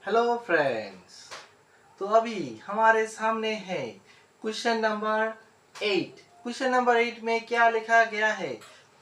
Hello friends. तो अभी हमारे सामने है क्वेश्चन नंबर 8। क्वेश्चन नंबर 8 में क्या लिखा गया है,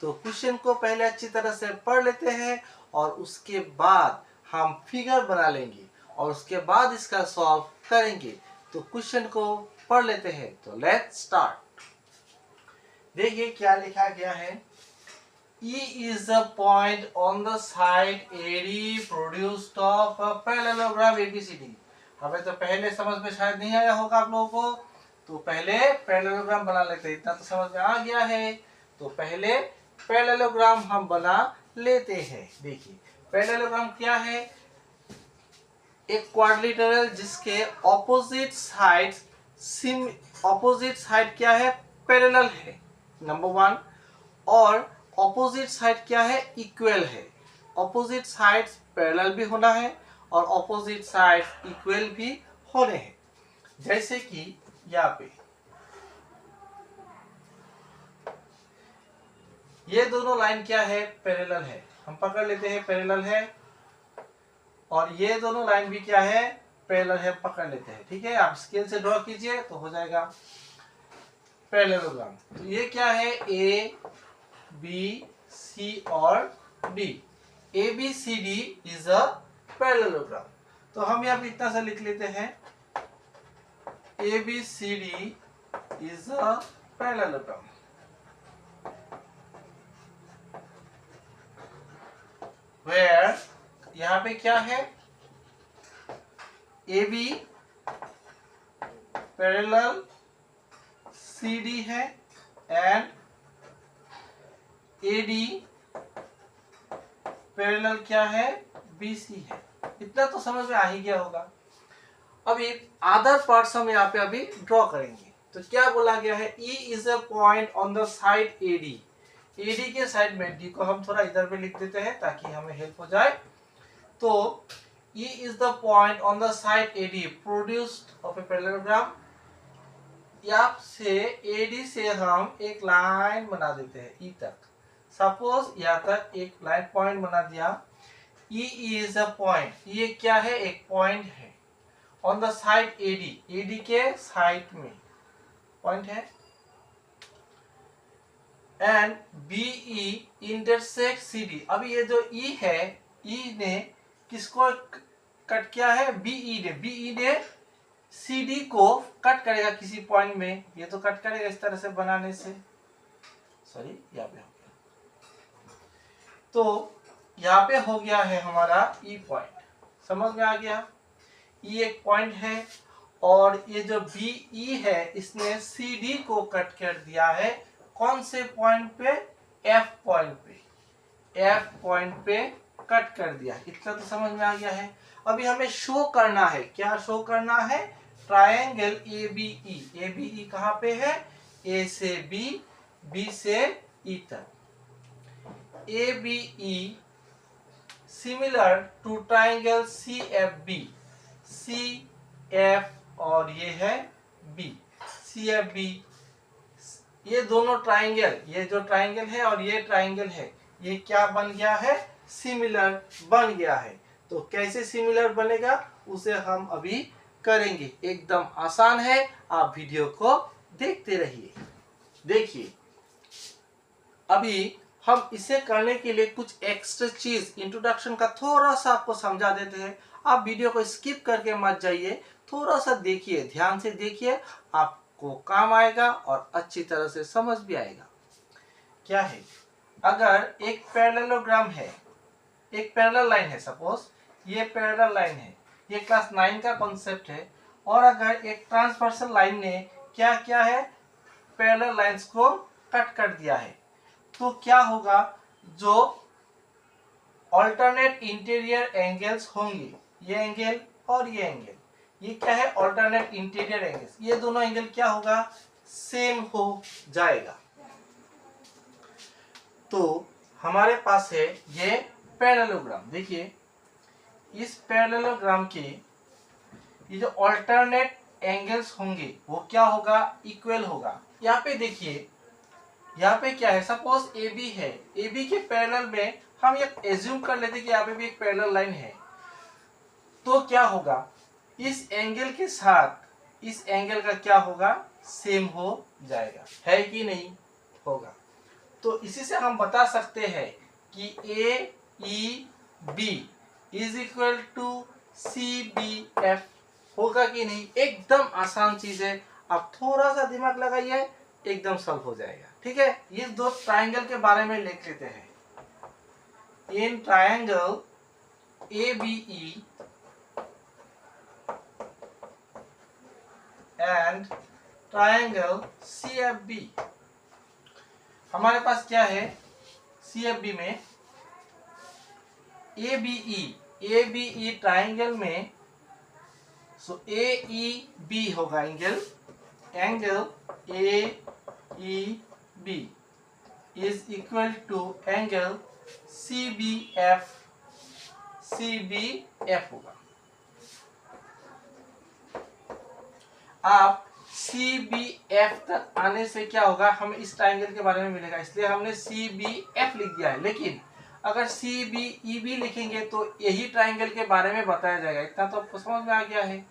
तो क्वेश्चन को पहले अच्छी तरह से पढ़ लेते हैं और उसके बाद हम फिगर बना लेंगे और उसके बाद इसका सॉल्व करेंगे। तो क्वेश्चन को पढ़ लेते हैं। तो लेट्स स्टार्ट। देखिए क्या लिखा गया है। E is the point on the side AD produced of a parallelogram ABCD। हमें तो पहले समझ में शायद नहीं आया होगा आप लोगों को, तो पहले पैरेललोग्राम बना लेते हैं। इतना तो समझ में आ गया है। तो पहले पैरेललोग्राम हम बना लेते हैं। देखिए पैरेललोग्राम क्या है, एक क्वाड्रिलेटरल जिसके ऑपोजिट साइड क्या है, पैरेलल है, नंबर 1। और ऑपोजिट साइड क्या है, इक्वल है। ऑपोजिट साइड पैरेलल भी होना है और ऑपोजिट साइड इक्वल भी होने हैं। जैसे कि यहाँ पे ये दोनों लाइन क्या है, पैरेलल है। हम पकड़ लेते हैं पैरेलल है, और ये दोनों लाइन भी क्या है, पैरेलल है, पकड़ लेते हैं। ठीक है, आप स्केल से ड्रॉ कीजिए तो हो जाएगा पैरेललोग्राम। तो ये क्या है, ए बी सी और D. A B C D is a parallelogram. तो हम यहाँ पे इतना सा लिख लेते हैं, A B C D is a parallelogram. Where यहाँ पे क्या है, A B parallel C D है एंड ए डी पैरेलल क्या है, बी सी है। इतना तो समझ में आ ही गया होगा। अभी अदर पार्ट्स हम यहाँ पे अभी ड्रॉ करेंगे। तो क्या बोला गया है, E is a point on the side AD। AD के साइड में D को हम थोड़ा इधर पे लिख देते हैं ताकि हमें हेल्प हो जाए। तो E is the point on the side AD produced of a parallelogram. यहाँ से AD से हम एक लाइन बना देते हैं E तक। सपोज यहाँ तक एक लाइन पॉइंट बना दिया। E इज अ पॉइंट, ये क्या है, एक पॉइंट है on the side AD, AD के साइड में पॉइंट है। And BE intersect CD। अभी ये जो E है, E ने किसको कट किया है, BE ने CD को कट करेगा किसी पॉइंट में। ये तो कट करेगा इस तरह से बनाने से, सॉरी यहाँ पे हो गया। तो यहाँ पे हो गया है हमारा E पॉइंट। समझ में आ गया, E एक पॉइंट है और ये जो BE है इसने CD को कट कर दिया है। कौन से पॉइंट पे, F पॉइंट पे, F पॉइंट पे कट कर दिया। इतना तो समझ में आ गया है। अभी हमें शो करना है, क्या शो करना है, ट्रायंगल ABE। ABE कहाँ पे है, A से B, B से E तक। ABE similar to triangle CFB। CF और ये है B, CFB। ये दोनों ट्रायंगल, ये जो ट्रायंगल है और ये ट्रायंगल है, ये क्या बन गया है, सिमिलर बन गया है। तो कैसे सिमिलर बनेगा उसे हम अभी करेंगे। एकदम आसान है, आप वीडियो को देखते रहिए। देखिए अभी हम इसे करने के लिए कुछ एक्स्ट्रा चीज, इंट्रोडक्शन का थोड़ा सा आपको समझा देते हैं। आप वीडियो को स्किप करके मत जाइए, थोड़ा सा देखिए, ध्यान से देखिए, आपको काम आएगा और अच्छी तरह से समझ भी आएगा। क्या है, अगर एक पैरेललोग्राम है, एक पैरेलल लाइन है, सपोज ये पैरेलल लाइन है, ये क्लास 9 का कॉन्सेप्ट है। और अगर एक ट्रांसवर्सल लाइन ने क्या किया है, पैरेलल लाइंस को कट कर दिया है, तो क्या होगा, जो अल्टरनेट इंटीरियर एंगल्स होंगे, ये एंगल और ये एंगल, ये क्या है, अल्टरनेट इंटीरियर एंगल्स, ये दोनों एंगल क्या होगा, सेम हो जाएगा। तो हमारे पास है ये पैरेललोग्राम। देखिए इस पैरेललोग्राम के ये जो अल्टरनेट एंगल्स होंगे वो क्या होगा, इक्वल होगा। यहाँ पे देखिए, यहाँ पे क्या है, सपोज AB है, AB के पैरेलल में हम ये एज्यूम कर लेते कि यहाँ पे भी एक पैरेलल लाइन है। तो क्या होगा, इस एंगल के साथ इस एंगल का क्या होगा, सेम हो जाएगा, है कि नहीं होगा। तो इसी से हम बता सकते हैं कि A E B is equal to C B F, होगा कि नहीं। एकदम आसान चीज है, आप थोड़ा सा दिमाग लगाइए, एकदम सॉल्व हो जाएगा। ठीक है, ये दो ट्राइंगल के बारे में लिख लेते हैं। In triangle A B E and triangle C F B, हमारे पास क्या है, सी एफ बी में ए बी ई ट्राइंगल में, सो ए ई बी होगा angle, angle A E B is equal to angle C B F होगा। आप सी B F तक आने से क्या होगा, हमें इस ट्राइंगल के बारे में मिलेगा, इसलिए हमने सी बी एफ लिख दिया है। लेकिन अगर सी बी ई बी लिखेंगे तो यही ट्राइंगल के बारे में बताया जाएगा। इतना तो आपको समझ में आ गया है।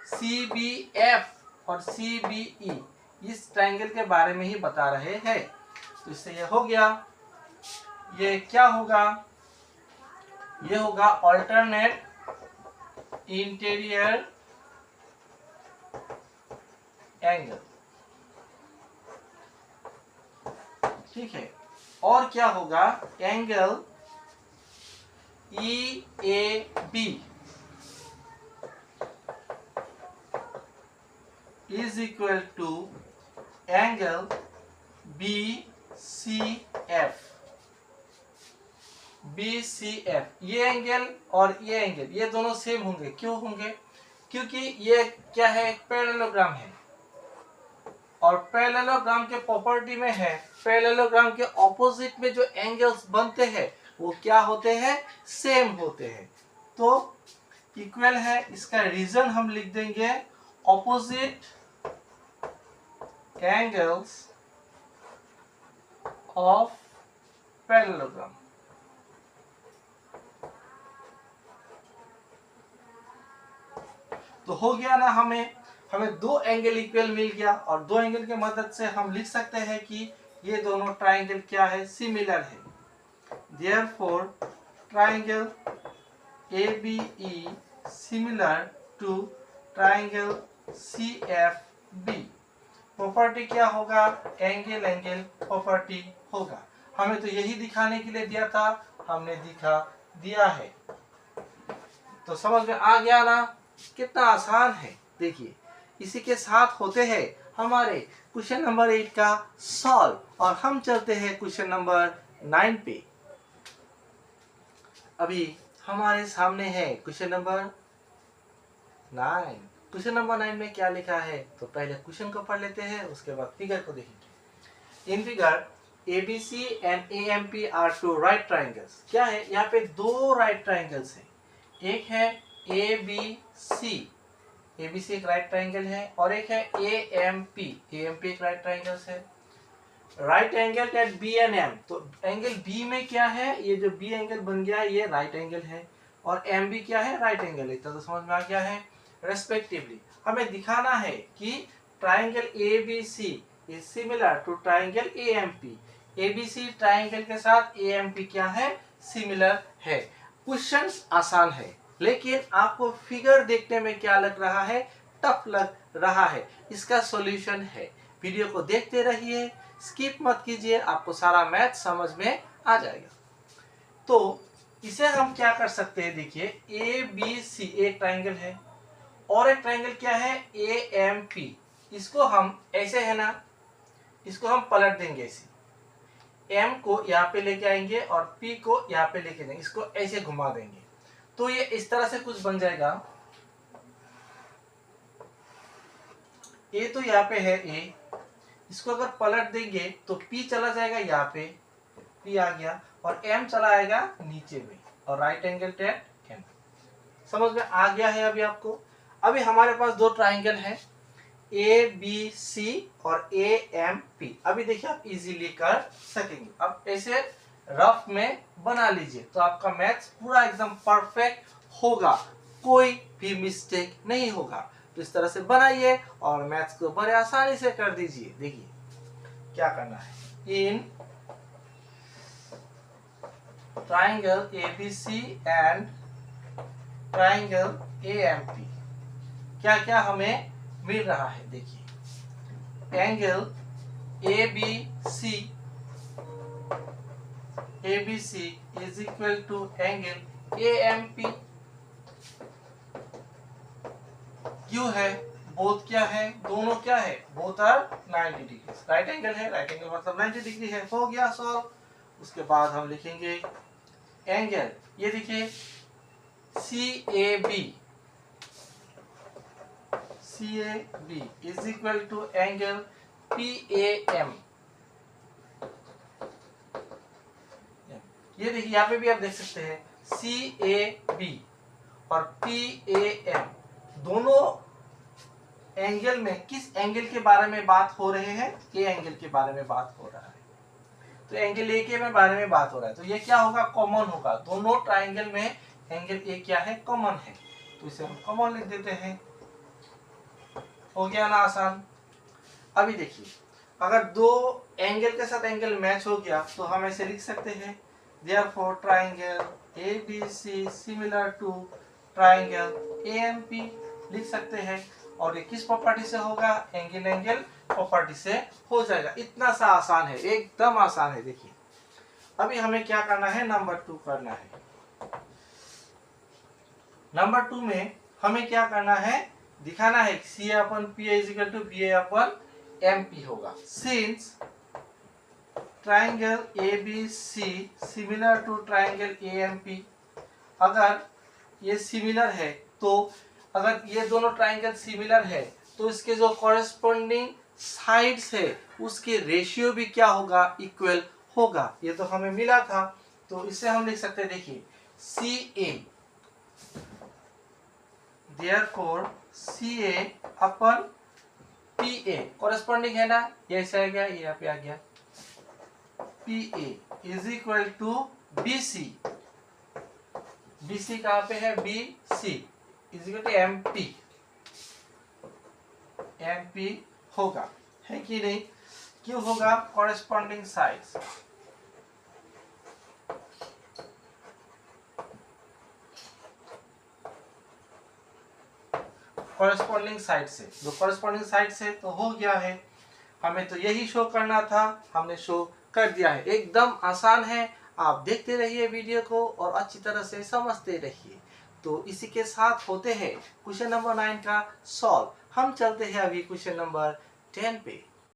सी बी एफ और सी बी ई इस ट्राइंगल के बारे में ही बता रहे हैं। तो इससे ये हो गया, ये क्या होगा, ये होगा अल्टरनेट इंटीरियर एंगल। ठीक है, और क्या होगा, angle E A B is equal to angle B C F. ये एंगल और ये एंगल, ये दोनों सेम होंगे। क्यों होंगे, क्योंकि ये क्या है, पैरेललोग्राम है, और पैरेललोग्राम के प्रॉपर्टी में है, पैरेललोग्राम के ऑपोजिट में जो एंगल्स बनते हैं वो क्या होते हैं, सेम होते हैं, तो इक्वल है। इसका रीजन हम लिख देंगे, ऑपोजिट एंगल्स ऑफ पैरेललोग्राम। तो हो गया ना, हमें दो एंगल इक्वल मिल गया, और दो एंगल की मदद से हम लिख सकते हैं कि ये दोनों ट्राइंगल क्या है, सिमिलर है। Therefore, triangle ABE similar to triangle CFB। Property क्या होगा, एंगल एंगल प्रॉपर्टी होगा। हमें तो यही दिखाने के लिए दिया था, हमने दिखा दिया है। तो समझ में आ गया ना, कितना आसान है। देखिए, इसी के साथ होते हैं हमारे क्वेश्चन नंबर 8 का सॉल्व, और हम चलते हैं क्वेश्चन नंबर 9 पे। अभी हमारे सामने है क्वेश्चन नंबर 9। क्वेश्चन नंबर 9 में क्या लिखा है, तो पहले क्वेश्चन को पढ़ लेते हैं, उसके बाद फिगर को देखेंगे। In figure ABC and AMP are two right triangles. क्या है, यहाँ पे दो राइट ट्राइंगल्स हैं, एक है ABC एक राइट ट्राइंगल है, और एक है AMP एक राइट ट्राइंगल है। Right angle at B and M, तो एंगल बी में क्या है, ये जो बी एंगल बन गया ये राइट एंगल है, और एम बी क्या है, राइट एंगल है। तो समझ में आ गया है। रेस्पेक्टिवली हमें दिखाना है कि triangle ABC is similar to triangle AMP। ABC triangle के साथ AMP क्या है, सिमिलर है। क्वेश्चन आसान है, लेकिन आपको फिगर देखने में क्या लग रहा है, टफ लग रहा है। इसका सॉल्यूशन है, वीडियो को देखते रहिए, स्किप मत कीजिए, आपको सारा मैथ समझ में आ जाएगा। तो इसे हम क्या कर सकते हैं, देखिए ABC एक ट्राइंगल है, और एक ट्राइंगल क्या है, AMP। इसको हम ऐसे है ना, इसको हम पलट देंगे ऐसे, M को यहाँ पे लेके आएंगे और P को यहाँ पे लेके जाएंगे, इसको ऐसे घुमा देंगे, तो ये इस तरह से कुछ बन जाएगा। A तो यहाँ पे है A, इसको अगर पलट देंगे तो P चला जाएगा यहाँ पे, P आ गया, और M चला आएगा नीचे में, और राइट एंगल एट M। समझ में आ गया है अभी आपको। अभी हमारे पास दो ट्राइंगल है, ABC और AMP। अभी देखिए आप इजीली कर सकेंगे। अब ऐसे रफ में बना लीजिए, तो आपका मैथ्स पूरा एकदम परफेक्ट होगा, कोई भी मिस्टेक नहीं होगा। तो इस तरह से बनाइए और मैथ्स को बड़े आसानी से कर दीजिए। देखिए क्या करना है, in triangle ABC and triangle AMP क्या क्या हमें मिल रहा है। देखिए angle ABC is equal to angle AMP। क्यों है, बोथ क्या है, दोनों क्या है, both are 90 degree. Right angle है, राइट एंगल मतलब 90 डिग्री है। हो गया सॉल्व। उसके बाद हम लिखेंगे एंगल, ये देखिए CAB is equal to angle PAM। ये देखिए यहाँ पे भी आप देख सकते हैं CAB और PAM दोनों एंगल में किस एंगल के बारे में बात हो रहे हैं, ए एंगल के बारे में बात हो रहा है। तो एंगल ए के बारे में बात हो रहा है, तो ये क्या होगा, कॉमन होगा। दोनों ट्राइंगल में एंगल ए क्या है, कॉमन है, तो इसे हम कॉमन लिख देते हैं। हो गया ना आसान। अभी देखिए अगर दो एंगल के साथ एंगल मैच हो गया तो हम ऐसे लिख सकते हैं, therefore triangle ABC similar to triangle AMP लिख सकते हैं। और ये किस प्रॉपर्टी से होगा, एंगल एंगल प्रॉपर्टी से हो जाएगा। इतना सा आसान है, एकदम आसान है। देखिए अभी हमें क्या करना है, नंबर 2 करना है। नंबर 2 में हमें क्या करना है, दिखाना है CA/PA is equal to BA/MP होगा। Since triangle ABC similar to triangle AMP, अगर ये सिमिलर है तो अगर ये दोनों ट्राइंगल सिमिलर है तो इसके जो कॉरेस्पॉन्डिंग साइड्स है उसके रेशियो भी क्या होगा, इक्वल होगा। ये तो हमें मिला था, तो इसे हम लिख सकते हैं। देखिए CA, देयरफॉर CA/PA कॉरेस्पॉन्डिंग है ना, ये ऐसे आ गया, ये यहाँ पे आ गया। PA is equal to BC, BC कहाँ पे है, BC is equal to MP होगा, है कि नहीं। क्यों होगा, कॉरेस्पॉन्डिंग साइड्स। कॉरेस्पॉन्डिंग साइड से, जो कॉरेस्पॉन्डिंग साइड से तो हो गया है। हमें तो यही शो करना था, हमने शो कर दिया है। एकदम आसान है, आप देखते रहिए वीडियो को और अच्छी तरह से समझते रहिए। तो इसी के साथ होते हैं क्वेश्चन नंबर 9 का सॉल्व। हम चलते हैं अभी क्वेश्चन नंबर 10 पे।